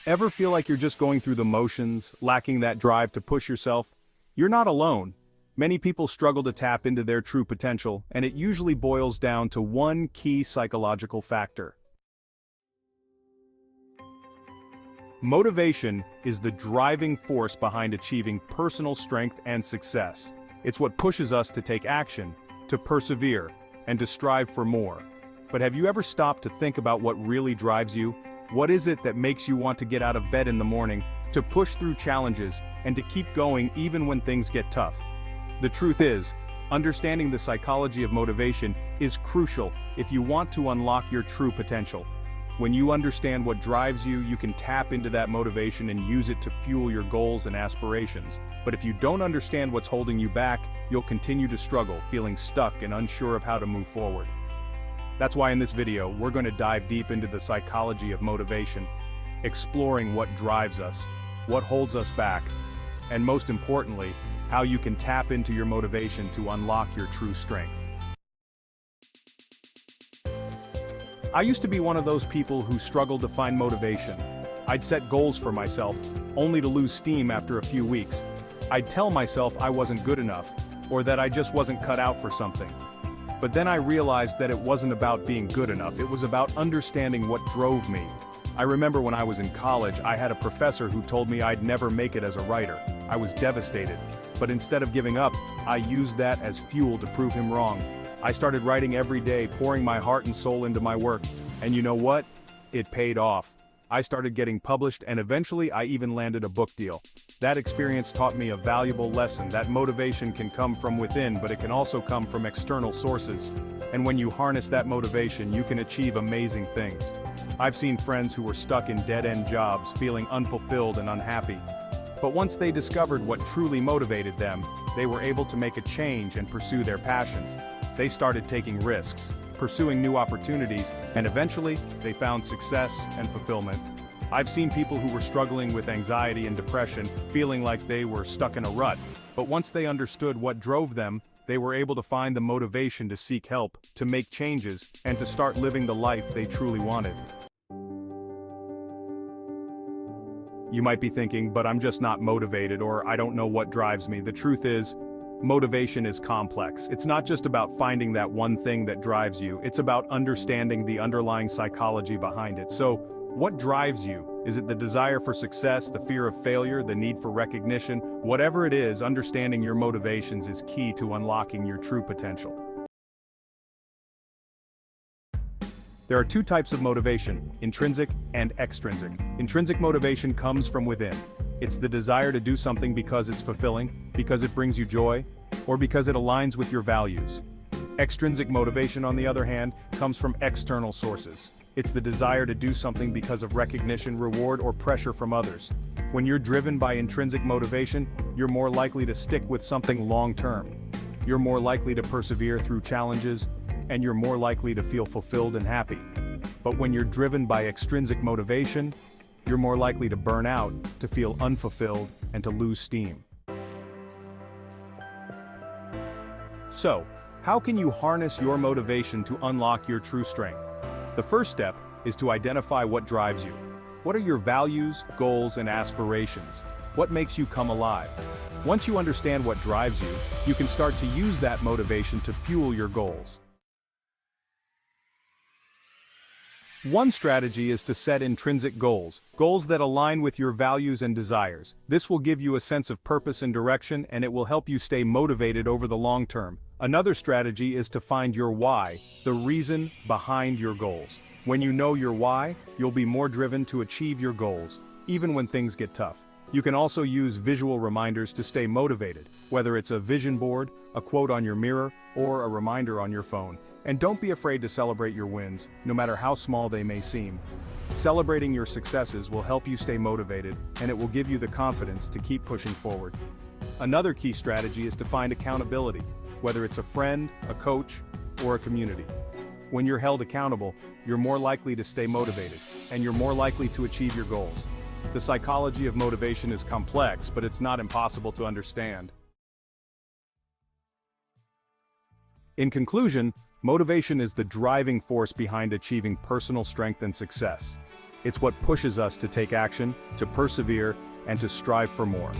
Ever feel like you're just going through the motions, lacking that drive to push yourself? You're not alone. Many people struggle to tap into their true potential, and it usually boils down to one key psychological factor. Motivation is the driving force behind achieving personal strength and success. It's what pushes us to take action, to persevere, and to strive for more. But have you ever stopped to think about what really drives you? What is it that makes you want to get out of bed in the morning, to push through challenges, and to keep going even when things get tough? The truth is, understanding the psychology of motivation is crucial if you want to unlock your true potential. When you understand what drives you, you can tap into that motivation and use it to fuel your goals and aspirations. But if you don't understand what's holding you back, you'll continue to struggle, feeling stuck and unsure of how to move forward. That's why in this video, we're going to dive deep into the psychology of motivation, exploring what drives us, what holds us back, and most importantly, how you can tap into your motivation to unlock your true strength. I used to be one of those people who struggled to find motivation. I'd set goals for myself, only to lose steam after a few weeks. I'd tell myself I wasn't good enough, or that I just wasn't cut out for something. But then I realized that it wasn't about being good enough, it was about understanding what drove me. I remember when I was in college, I had a professor who told me I'd never make it as a writer. I was devastated. But instead of giving up, I used that as fuel to prove him wrong. I started writing every day, pouring my heart and soul into my work. And you know what? It paid off. I started getting published, and eventually I even landed a book deal. That experience taught me a valuable lesson that motivation can come from within, but it can also come from external sources. And when you harness that motivation, you can achieve amazing things. I've seen friends who were stuck in dead-end jobs, feeling unfulfilled and unhappy. But once they discovered what truly motivated them, they were able to make a change and pursue their passions. They started taking risks, pursuing new opportunities, and eventually, they found success and fulfillment. I've seen people who were struggling with anxiety and depression, feeling like they were stuck in a rut. But once they understood what drove them, they were able to find the motivation to seek help, to make changes, and to start living the life they truly wanted. You might be thinking, but I'm just not motivated, or I don't know what drives me. The truth is, motivation is complex. It's not just about finding that one thing that drives you, it's about understanding the underlying psychology behind it. So, what drives you? Is it the desire for success, the fear of failure, the need for recognition? Whatever it is, understanding your motivations is key to unlocking your true potential. There are two types of motivation, intrinsic and extrinsic. Intrinsic motivation comes from within. It's the desire to do something because it's fulfilling, because it brings you joy, or because it aligns with your values. Extrinsic motivation, on the other hand, comes from external sources. It's the desire to do something because of recognition, reward, or pressure from others. When you're driven by intrinsic motivation, you're more likely to stick with something long-term. You're more likely to persevere through challenges, and you're more likely to feel fulfilled and happy. But when you're driven by extrinsic motivation, you're more likely to burn out, to feel unfulfilled, and to lose steam. So, how can you harness your motivation to unlock your true strength? The first step is to identify what drives you. What are your values, goals, and aspirations? What makes you come alive? Once you understand what drives you, you can start to use that motivation to fuel your goals. One strategy is to set intrinsic goals, goals that align with your values and desires. This will give you a sense of purpose and direction, and it will help you stay motivated over the long term. Another strategy is to find your why, the reason behind your goals. When you know your why, you'll be more driven to achieve your goals, even when things get tough. You can also use visual reminders to stay motivated, whether it's a vision board, a quote on your mirror, or a reminder on your phone. And don't be afraid to celebrate your wins, no matter how small they may seem. Celebrating your successes will help you stay motivated, and it will give you the confidence to keep pushing forward. Another key strategy is to find accountability, whether it's a friend, a coach, or a community. When you're held accountable, you're more likely to stay motivated, and you're more likely to achieve your goals. The psychology of motivation is complex, but it's not impossible to understand. In conclusion, motivation is the driving force behind achieving personal strength and success. It's what pushes us to take action, to persevere, and to strive for more.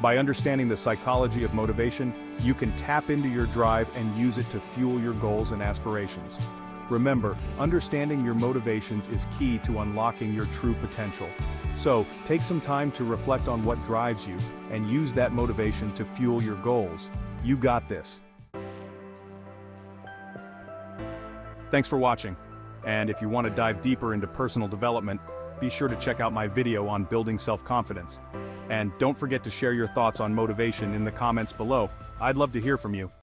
By understanding the psychology of motivation, you can tap into your drive and use it to fuel your goals and aspirations. Remember, understanding your motivations is key to unlocking your true potential. So, take some time to reflect on what drives you, and use that motivation to fuel your goals. You got this. Thanks for watching. And if you want to dive deeper into personal development, be sure to check out my video on building self-confidence. And don't forget to share your thoughts on motivation in the comments below. I'd love to hear from you.